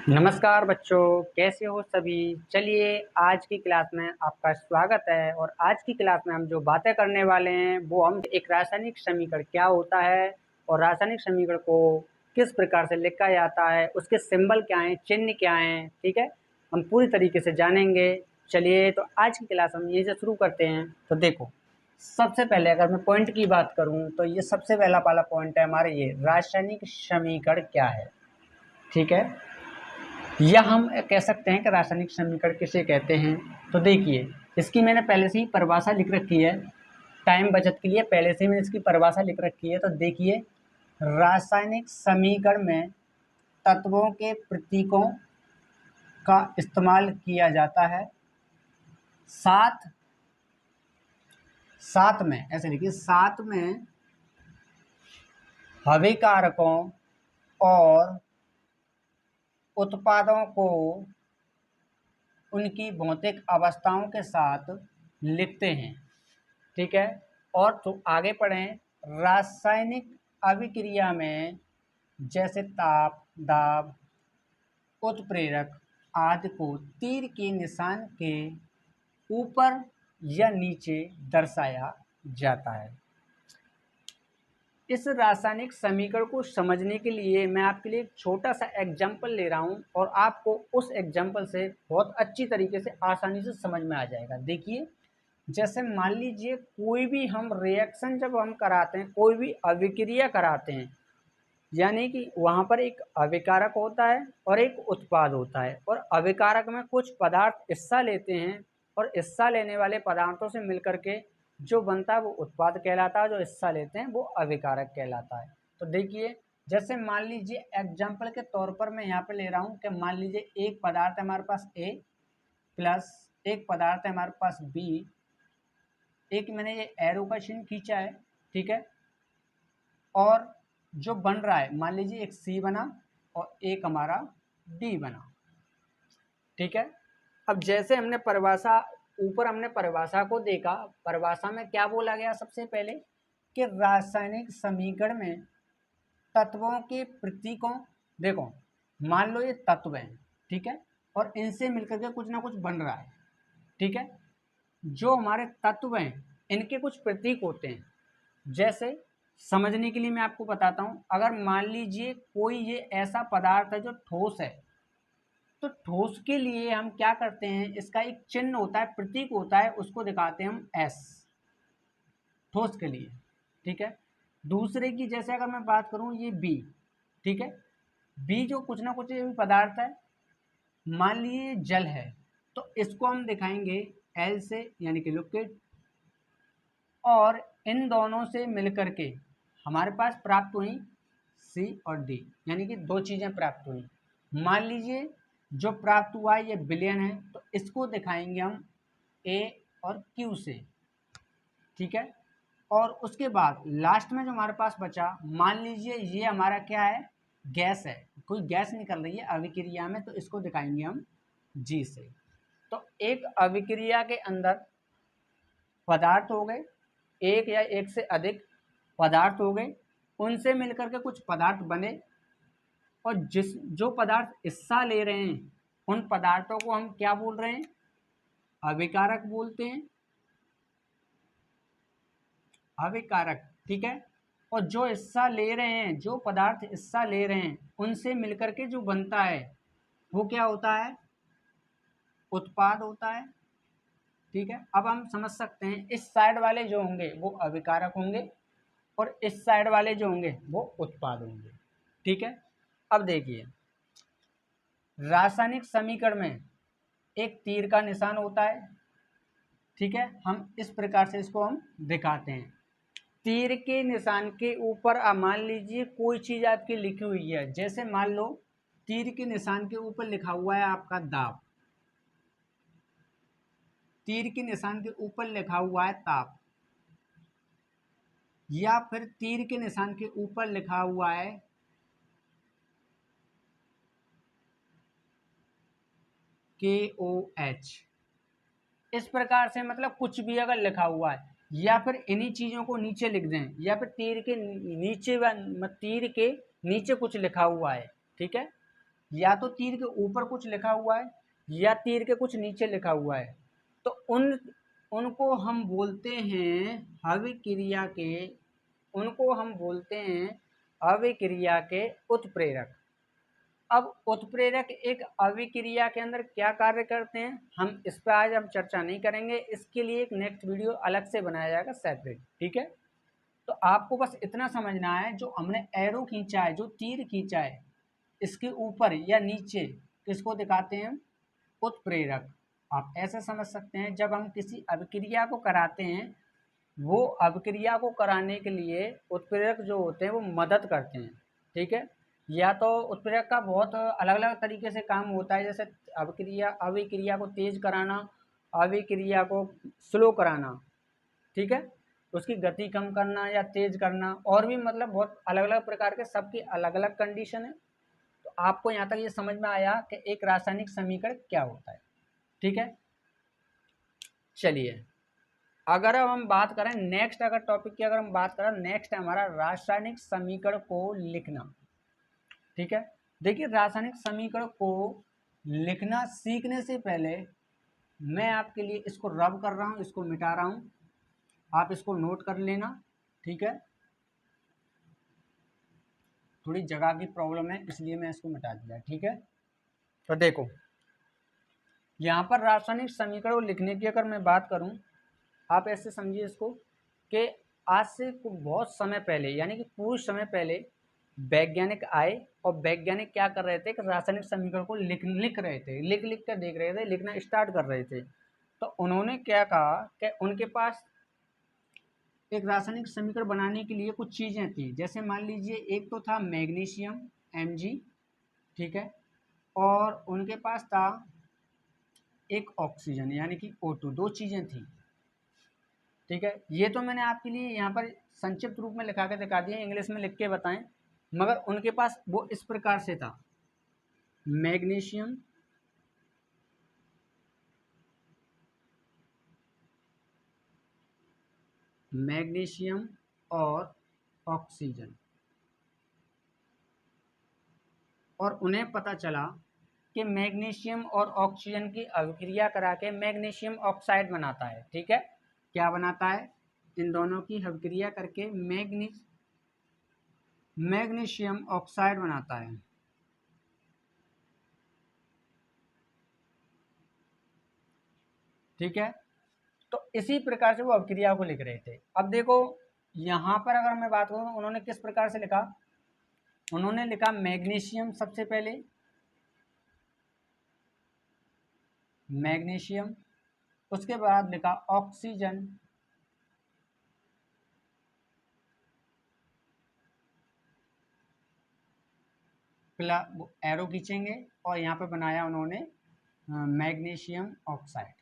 नमस्कार बच्चों, कैसे हो सभी। चलिए आज की क्लास में आपका स्वागत है। और आज की क्लास में हम जो बातें करने वाले हैं वो हम एक रासायनिक समीकरण क्या होता है और रासायनिक समीकरण को किस प्रकार से लिखा जाता है, उसके सिंबल क्या हैं, चिन्ह क्या हैं, ठीक है, हम पूरी तरीके से जानेंगे। चलिए तो आज की क्लास हम यहीं से शुरू करते हैं। तो देखो, सबसे पहले अगर मैं पॉइंट की बात करूं तो ये सबसे पहला पॉइंट है हमारे, ये रासायनिक समीकरण क्या है। ठीक है, या हम कह सकते हैं कि रासायनिक समीकरण किसे कहते हैं। तो देखिए, इसकी मैंने पहले से ही परिभाषा लिख रखी है, टाइम बचत के लिए पहले से ही मैंने इसकी परिभाषा लिख रखी है। तो देखिए, रासायनिक समीकरण में तत्वों के प्रतीकों का इस्तेमाल किया जाता है। साथ साथ में ऐसे लिखिए, साथ में अभिकारकों और उत्पादों को उनकी भौतिक अवस्थाओं के साथ लिखते हैं। ठीक है, और तो आगे पढ़ें। रासायनिक अभिक्रिया में जैसे ताप, दाब, उत्प्रेरक आदि को तीर के निशान के ऊपर या नीचे दर्शाया जाता है। इस रासायनिक समीकरण को समझने के लिए मैं आपके लिए एक छोटा सा एग्जाम्पल ले रहा हूं और आपको उस एग्जाम्पल से बहुत अच्छी तरीके से आसानी से समझ में आ जाएगा। देखिए, जैसे मान लीजिए कोई भी हम रिएक्शन जब हम कराते हैं, कोई भी अभिक्रिया कराते हैं, यानी कि वहाँ पर एक अभिकारक होता है और एक उत्पाद होता है। और अभिकारक में कुछ पदार्थ हिस्सा लेते हैं और हिस्सा लेने वाले पदार्थों से मिलकर के जो बनता है वो उत्पाद कहलाता है, जो हिस्सा लेते हैं वो अभिकारक कहलाता है। तो देखिए, जैसे मान लीजिए एग्जाम्पल के तौर पर मैं यहाँ पे ले रहा हूँ कि मान लीजिए एक पदार्थ है हमारे पास ए प्लस एक पदार्थ है हमारे पास बी। एक मैंने ये एरो का चिन्ह खींचा है, ठीक है, और जो बन रहा है मान लीजिए एक सी बना और एक हमारा डी बना। ठीक है, अब जैसे हमने परिभाषा, ऊपर हमने परिभाषा को देखा, परिभाषा में क्या बोला गया सबसे पहले कि रासायनिक समीकरण में तत्वों के प्रतीकों, देखो मान लो ये तत्व हैं, ठीक है, और इनसे मिलकर के कुछ ना कुछ बन रहा है। ठीक है, जो हमारे तत्व हैं इनके कुछ प्रतीक होते हैं। जैसे समझने के लिए मैं आपको बताता हूं, अगर मान लीजिए कोई ये ऐसा पदार्थ है जो ठोस है, तो ठोस के लिए हम क्या करते हैं, इसका एक चिन्ह होता है, प्रतीक होता है, उसको दिखाते हैं हम एस, ठोस के लिए। ठीक है, दूसरे की जैसे अगर मैं बात करूं ये बी, ठीक है, बी जो कुछ ना कुछ ये भी पदार्थ है, मान लीजिए जल है, तो इसको हम दिखाएंगे एल से, यानी कि लिक्विड। और इन दोनों से मिलकर के हमारे पास प्राप्त हुई सी और डी, यानी कि दो चीज़ें प्राप्त हुई। मान लीजिए जो प्राप्त हुआ है ये विलयन है, तो इसको दिखाएंगे हम ए और क्यू से। ठीक है, और उसके बाद लास्ट में जो हमारे पास बचा, मान लीजिए ये हमारा क्या है, गैस है, कोई गैस निकल रही है अभिक्रिया में, तो इसको दिखाएंगे हम जी से। तो एक अभिक्रिया के अंदर पदार्थ हो गए, एक या एक से अधिक पदार्थ हो गए, उनसे मिलकर के कुछ पदार्थ बने, और जो पदार्थ हिस्सा ले रहे हैं उन पदार्थों को हम क्या बोल रहे हैं, अभिकारक बोलते हैं, अभिकारक। ठीक है, और जो हिस्सा ले रहे हैं, जो पदार्थ हिस्सा ले रहे हैं, उनसे मिलकर के जो बनता है वो क्या होता है, उत्पाद होता है। ठीक है, अब हम समझ सकते हैं इस साइड वाले जो होंगे वो अभिकारक होंगे और इस साइड वाले जो होंगे वो उत्पाद होंगे। ठीक है, अब देखिए, रासायनिक समीकरण में एक तीर का निशान होता है। ठीक है, हम इस प्रकार से इसको हम दिखाते हैं। तीर के निशान के ऊपर मान लीजिए कोई चीज़ आपकी लिखी हुई है, जैसे मान लो तीर के निशान के ऊपर लिखा हुआ है आपका दाब, तीर के निशान के ऊपर लिखा हुआ है ताप, या फिर तीर के निशान के ऊपर लिखा हुआ है KOH। इस प्रकार से मतलब कुछ भी अगर लिखा हुआ है, या फिर इन्हीं चीज़ों को नीचे लिख दें, या फिर तीर के नीचे तीर के नीचे कुछ लिखा हुआ है। ठीक है, या तो तीर के ऊपर कुछ लिखा हुआ है या तीर के कुछ नीचे लिखा हुआ है, तो उनको हम बोलते हैं अभिक्रिया के, उनको हम बोलते हैं अभिक्रिया के उत्प्रेरक। अब उत्प्रेरक एक अभिक्रिया के अंदर क्या कार्य करते हैं, हम इस पर आज हम चर्चा नहीं करेंगे, इसके लिए एक नेक्स्ट वीडियो अलग से बनाया जाएगा सेपरेट, ठीक है। तो आपको बस इतना समझना है, जो हमने एरो खींचा है, जो तीर खींचा है, इसके ऊपर या नीचे किसको दिखाते हैं, उत्प्रेरक। आप ऐसे समझ सकते हैं, जब हम किसी अभिक्रिया को कराते हैं, वो अभिक्रिया को कराने के लिए उत्प्रेरक जो होते हैं वो मदद करते हैं, ठीक है। या तो उत्प्रेरक का बहुत अलग अलग तरीके से काम होता है, जैसे अभिक्रिया को तेज कराना, अभिक्रिया को स्लो कराना, ठीक है, उसकी गति कम करना या तेज करना, और भी मतलब बहुत अलग अलग प्रकार के, सबकी अलग अलग कंडीशन है। तो आपको यहाँ तक ये समझ में आया कि एक रासायनिक समीकरण क्या होता है, ठीक है। चलिए, अगर अब हम बात करें नेक्स्ट, अगर टॉपिक की अगर हम बात करें, नेक्स्ट है हमारा रासायनिक समीकरण को लिखना, ठीक है। देखिए, रासायनिक समीकरण को लिखना सीखने से पहले मैं आपके लिए इसको रब कर रहा हूँ, इसको मिटा रहा हूँ, आप इसको नोट कर लेना, ठीक है। थोड़ी जगह की प्रॉब्लम है इसलिए मैं इसको मिटा दिया, ठीक है। तो देखो, यहाँ पर रासायनिक समीकरण को लिखने की अगर मैं बात करूँ, आप ऐसे समझिए इसको कि आज से बहुत समय पहले, यानी कि कुछ समय पहले वैज्ञानिक आए, और वैज्ञानिक क्या कर रहे थे कि रासायनिक समीकरण को लिख रहे थे, लिख कर देख रहे थे, लिखना स्टार्ट कर रहे थे। तो उन्होंने क्या कहा कि उनके पास एक रासायनिक समीकरण बनाने के लिए कुछ चीज़ें थी, जैसे मान लीजिए एक तो था मैग्नीशियम Mg, ठीक है, और उनके पास था एक ऑक्सीजन यानी कि O2, दो चीज़ें थी, ठीक है। ये तो मैंने आपके लिए यहाँ पर संक्षिप्त रूप में लिखा के दिखा दिया, इंग्लिश में लिख के बताएं, मगर उनके पास वो इस प्रकार से था, मैग्नीशियम, मैग्नीशियम और ऑक्सीजन, और उन्हें पता चला कि मैग्नीशियम और ऑक्सीजन की अभिक्रिया करा के मैग्नीशियम ऑक्साइड बनाता है, ठीक है। क्या बनाता है, इन दोनों की अभिक्रिया करके मैग्नीशियम ऑक्साइड बनाता है, ठीक है। तो इसी प्रकार से वो अभिक्रिया को लिख रहे थे। अब देखो, यहाँ पर अगर मैं बात करूँ, उन्होंने किस प्रकार से लिखा, उन्होंने लिखा मैग्नीशियम सबसे पहले, मैग्नीशियम, उसके बाद लिखा ऑक्सीजन, एरो खींचेंगे और यहाँ पे बनाया उन्होंने मैग्नीशियम ऑक्साइड,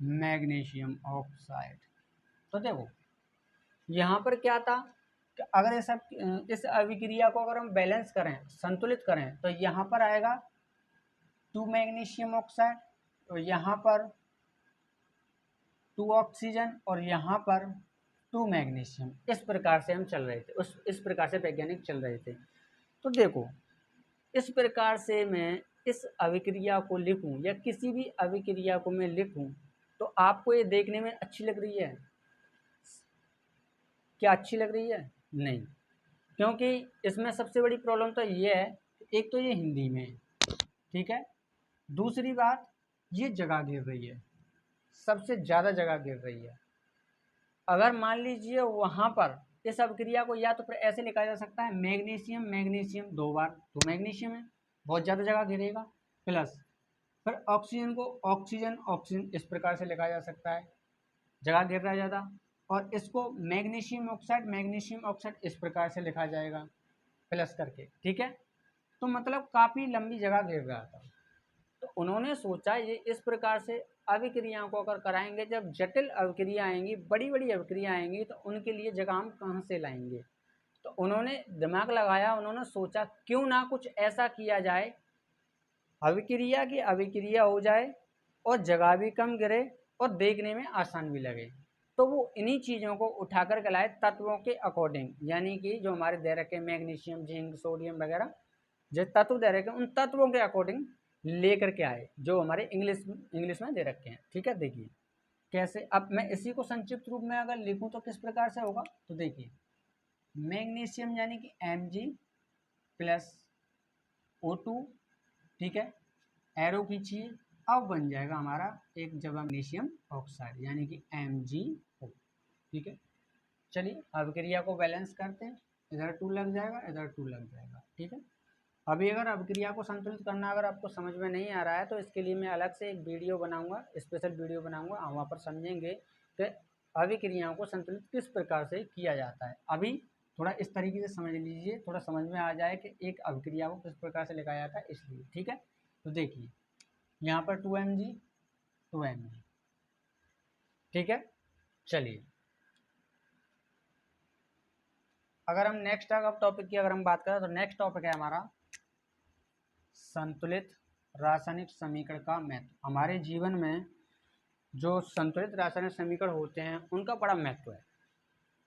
मैग्नीशियम ऑक्साइड। तो देखो, यहाँ पर क्या था कि अगर इस अभिक्रिया को अगर हम बैलेंस करें, संतुलित करें, तो यहाँ पर आएगा 2 मैग्नीशियम ऑक्साइड, तो यहाँ पर 2 ऑक्सीजन, और यहाँ पर 2 मैग्नीशियम। इस प्रकार से हम चल रहे थे, इस प्रकार से वैज्ञानिक चल रहे थे। तो देखो, इस प्रकार से मैं इस अभिक्रिया को लिखूं या किसी भी अभिक्रिया को मैं लिखूं, तो आपको ये देखने में अच्छी लग रही है, क्या अच्छी लग रही है, नहीं, क्योंकि इसमें सबसे बड़ी प्रॉब्लम तो ये है, एक तो ये हिंदी में है, ठीक है, दूसरी बात ये जगह गिर रही है, सबसे ज़्यादा जगह गिर रही है। अगर मान लीजिए वहाँ पर इस अभिक्रिया को या तो फिर ऐसे लिखा जा सकता है, मैग्नीशियम मैग्नीशियम 2 बार, तो मैग्नीशियम है, बहुत ज़्यादा जगह घेरेगा, प्लस फिर ऑक्सीजन को ऑक्सीजन ऑक्सीजन, इस प्रकार से लिखा जा सकता है, जगह घेर रहा है ज़्यादा, और इसको मैग्नीशियम ऑक्साइड इस प्रकार से लिखा जाएगा प्लस करके, ठीक है। तो मतलब काफ़ी लंबी जगह घेर रहा था। तो उन्होंने सोचा ये इस प्रकार से अभिक्रियाओं को अगर कराएंगे, जब जटिल अभिक्रिया आएंगी, बड़ी बड़ी अभिक्रिया आएंगी, तो उनके लिए जगह हम कहाँ से लाएंगे। तो उन्होंने दिमाग लगाया, उन्होंने सोचा क्यों ना कुछ ऐसा किया जाए, अभिक्रिया की अभिक्रिया हो जाए और जगह भी कम गिरे और देखने में आसान भी लगे। तो वो इन्हीं चीज़ों को उठा कर के लाए तत्वों के अकॉर्डिंग, यानी कि जो हमारे दे रखे मैग्नीशियम, जिंक, सोडियम वगैरह जो तत्व दे रखे उन तत्वों के अकॉर्डिंग लेकर के आए, जो हमारे इंग्लिश में दे रखे हैं। ठीक है, देखिए कैसे। अब मैं इसी को संक्षिप्त रूप में अगर लिखूं तो किस प्रकार से होगा, तो देखिए मैग्नीशियम यानी कि Mg+O2, ठीक है, एरो खींचिए, अब बन जाएगा हमारा एक जब मैग्नीशियम ऑक्साइड यानी कि MgO। ठीक है, चलिए अभिक्रिया को बैलेंस करते हैं, इधर 2 लग जाएगा, इधर 2 लग जाएगा। ठीक है, अभी अगर अभिक्रिया को संतुलित करना अगर आपको समझ में नहीं आ रहा है तो इसके लिए मैं अलग से एक वीडियो बनाऊंगा, स्पेशल वीडियो बनाऊंगा, हम वहाँ पर समझेंगे कि अभिक्रियाओं को संतुलित किस प्रकार से किया जाता है। अभी थोड़ा इस तरीके से समझ लीजिए, थोड़ा समझ में आ जाए कि एक अभिक्रिया को किस प्रकार से लिखा जाता है, इसलिए। ठीक है, तो देखिए यहाँ पर 2Mg 2Mg। ठीक है, चलिए अगर हम नेक्स्ट अगर टॉपिक की अगर हम बात करें तो नेक्स्ट टॉपिक है हमारा संतुलित रासायनिक समीकरण का महत्व। हमारे जीवन में जो संतुलित रासायनिक समीकरण होते हैं उनका बड़ा महत्व है।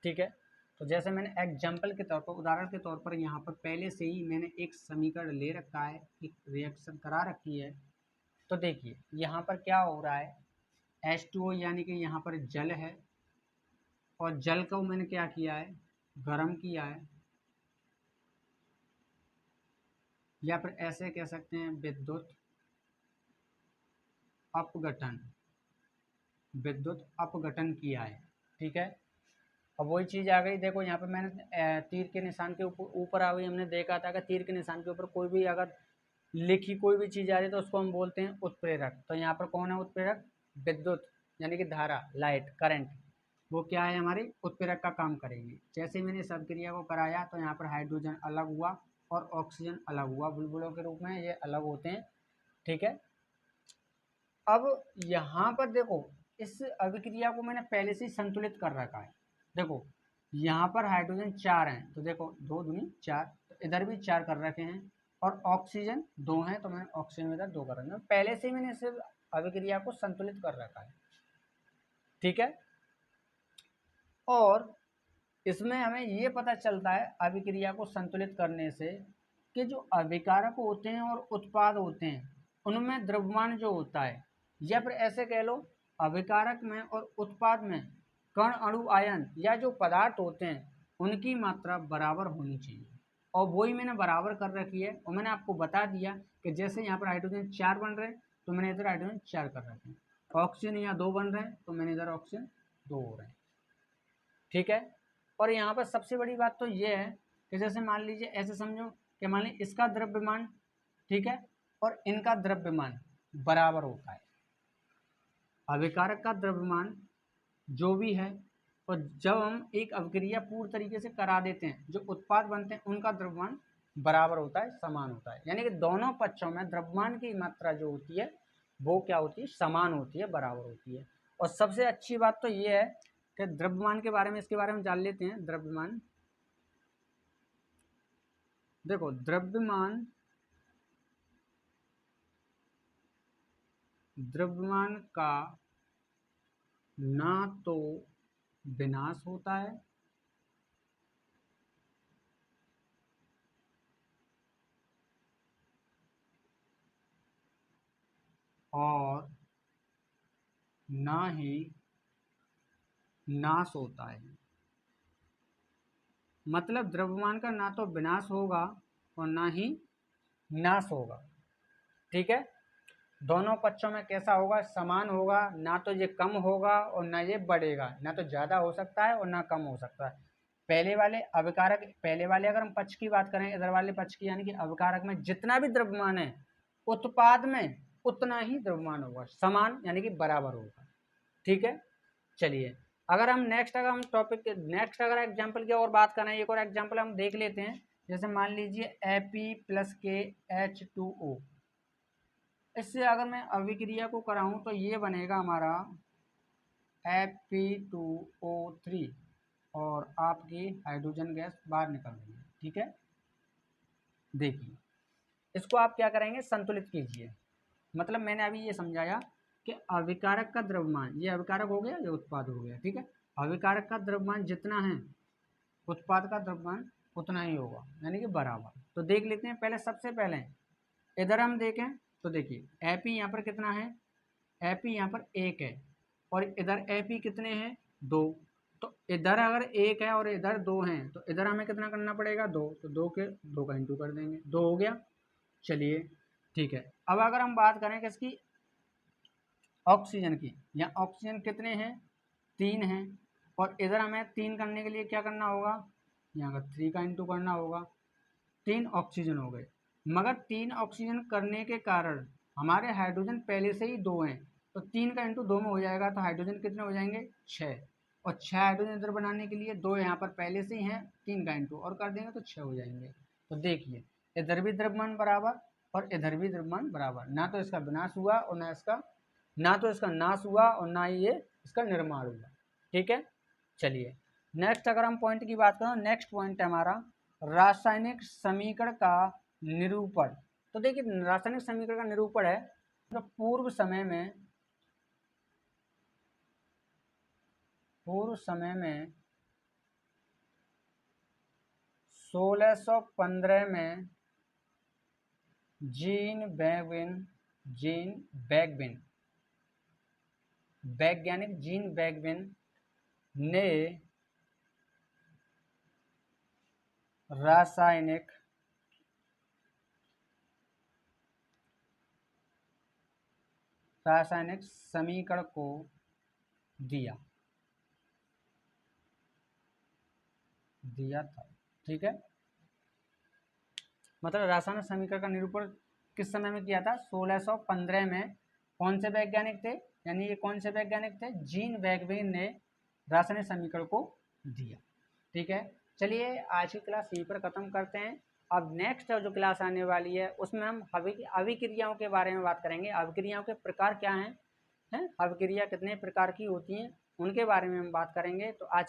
ठीक है, तो जैसे मैंने एग्जाम्पल के तौर पर, उदाहरण के तौर पर यहाँ पर पहले से ही मैंने एक समीकरण ले रखा है, एक रिएक्शन करा रखी है। तो देखिए यहाँ पर क्या हो रहा है, H2O यानी कि यहाँ पर जल है, और जल को मैंने क्या किया है, गर्म किया है, या फिर ऐसे कह सकते हैं विद्युत अपघटन, विद्युत अपघटन किया है। ठीक है, अब वही चीज़ आ गई, देखो यहाँ पे मैंने तीर के निशान के ऊपर आ गई, हमने देखा था कि तीर के निशान के ऊपर कोई भी अगर लिखी कोई भी चीज़ आ रही है तो उसको हम बोलते हैं उत्प्रेरक। तो यहाँ पर कौन है उत्प्रेरक, विद्युत यानी कि धारा, लाइट, करंट, वो क्या है हमारे उत्प्रेरक का काम करेंगे। जैसे मैंने इस अभिक्रिया को कराया तो यहाँ पर हाइड्रोजन अलग हुआ और ऑक्सीजन अलग हुआ, बुलबुलों के रूप में ये अलग होते हैं। ठीक है, अब यहाँ पर देखो इस अभिक्रिया को मैंने पहले से ही संतुलित कर रखा है। देखो यहाँ पर हाइड्रोजन 4 हैं, तो देखो 2 दूनी 4, तो इधर भी 4 कर रखे हैं, और ऑक्सीजन 2 हैं तो मैंने ऑक्सीजन इधर 2 कर रखे हैं। पहले से ही मैंने इस अभिक्रिया को संतुलित कर रखा है। ठीक है, और इसमें हमें ये पता चलता है अभिक्रिया को संतुलित करने से कि जो अभिकारक होते हैं और उत्पाद होते हैं उनमें द्रव्यमान जो होता है, या फिर ऐसे कह लो अभिकारक में और उत्पाद में कण, अणु, आयन या जो पदार्थ होते हैं उनकी मात्रा बराबर होनी चाहिए। और वही मैंने बराबर कर रखी है, और मैंने आपको बता दिया कि जैसे यहाँ पर हाइड्रोजन 4 बन रहे हैं तो मैंने इधर हाइड्रोजन 4 कर रखे हैं, ऑक्सीजन यहाँ 2 बन रहे हैं तो मैंने इधर ऑक्सीजन 2 हो रहे हैं। ठीक है, और यहाँ पर सबसे बड़ी बात तो ये है कि जैसे मान लीजिए ऐसे समझो कि मान लीजिए इसका द्रव्यमान, ठीक है, और इनका द्रव्यमान बराबर होता है। अभिकारक का द्रव्यमान जो भी है, और जब हम एक अभिक्रिया पूर्ण तरीके से करा देते हैं जो उत्पाद बनते हैं उनका द्रव्यमान बराबर होता है, समान होता है। यानी कि दोनों पक्षों में द्रव्यमान की मात्रा जो होती है वो क्या होती है, समान होती है, बराबर होती है। और सबसे अच्छी बात तो ये है कि द्रव्यमान के बारे में, इसके बारे में जान लेते हैं। द्रव्यमान, देखो द्रव्यमान, द्रव्यमान का ना तो विनाश होता है और ना ही नाश होता है। मतलब द्रव्यमान का ना तो विनाश होगा और ना ही नाश होगा। ठीक है, दोनों पक्षों में कैसा होगा, समान होगा, ना तो ये कम होगा और ना ये बढ़ेगा, ना तो ज़्यादा हो सकता है और ना कम हो सकता है। पहले वाले अभिकारक, पहले वाले अगर हम पक्ष की बात करें, इधर वाले पक्ष की, यानी कि अभिकारक में जितना भी द्रव्यमान है उत्पाद में उतना ही द्रव्यमान होगा, समान यानी कि बराबर होगा। ठीक है, चलिए अगर हम नेक्स्ट, अगर हम टॉपिक नेक्स्ट अगर एग्जाम्पल की और बात करें, एक और एग्जाम्पल हम देख लेते हैं। जैसे मान लीजिए Fe+KH2O, इससे अगर मैं अभिक्रिया को कराऊं तो ये बनेगा हमारा Fe2O3, और आपकी हाइड्रोजन गैस बाहर निकल रही है। ठीक है, देखिए इसको आप क्या करेंगे, संतुलित कीजिए। मतलब मैंने अभी ये समझाया कि अभिकारक का द्रव्यमान, ये अभिकारक हो गया, ये उत्पाद हो गया। ठीक है, अभिकारक का द्रव्यमान जितना है उत्पाद का द्रव्यमान उतना ही होगा, यानी कि बराबर। तो देख लेते हैं पहले, सबसे पहले इधर हम देखें तो देखिए एपी यहाँ पर कितना है, एपी यहाँ पर 1 है और इधर एपी कितने हैं 2। तो इधर अगर 1 है और इधर 2 हैं तो इधर हमें कितना करना पड़ेगा 2, तो 2 के 2 का इंटू कर देंगे, 2 हो गया। चलिए ठीक है, अब अगर हम बात करें किसकी, ऑक्सीजन की, या ऑक्सीजन कितने हैं 3 हैं और इधर हमें 3 करने के लिए क्या करना होगा, यहाँ का 3 का इंटू करना होगा। 3 ऑक्सीजन हो गए, मगर 3 ऑक्सीजन करने के कारण हमारे हाइड्रोजन पहले से ही 2 हैं, तो 3 का इंटू 2 में हो जाएगा, तो हाइड्रोजन कितने हो जाएंगे 6, और 6 हाइड्रोजन इधर बनाने के लिए 2 यहाँ पर पहले से ही हैं, 3 का इंटू और कर देंगे तो 6 हो जाएंगे। तो देखिए इधर भी द्रव्यमान बराबर और इधर भी द्रव्यमान बराबर, ना तो इसका विनाश हुआ और ना तो इसका नाश हुआ और ना ही ये इसका निर्माण हुआ। ठीक है, चलिए नेक्स्ट अगर हम पॉइंट की बात करें, नेक्स्ट पॉइंट है हमारा रासायनिक समीकरण का निरूपण। तो देखिए रासायनिक समीकरण का निरूपण है तो पूर्व समय में 1615 में जीन बैगविन वैज्ञानिक जीन बैगविन ने रासायनिक समीकरण को दिया था। ठीक है, मतलब रासायनिक समीकरण का निरूपण किस समय में किया था, 1615 में। कौन से वैज्ञानिक थे, यानी ये कौन से वैज्ञानिक थे, जीन बैगविन ने रासायनिक समीकरण को दिया। ठीक है, चलिए आज की क्लास यहीं पर ख़त्म करते हैं। अब नेक्स्ट जो क्लास आने वाली है उसमें हम अभिक्रियाओं के बारे में बात करेंगे। अभिक्रियाओं के प्रकार क्या हैं, अभिक्रिया कितने प्रकार की होती हैं उनके बारे में हम बात करेंगे। तो आज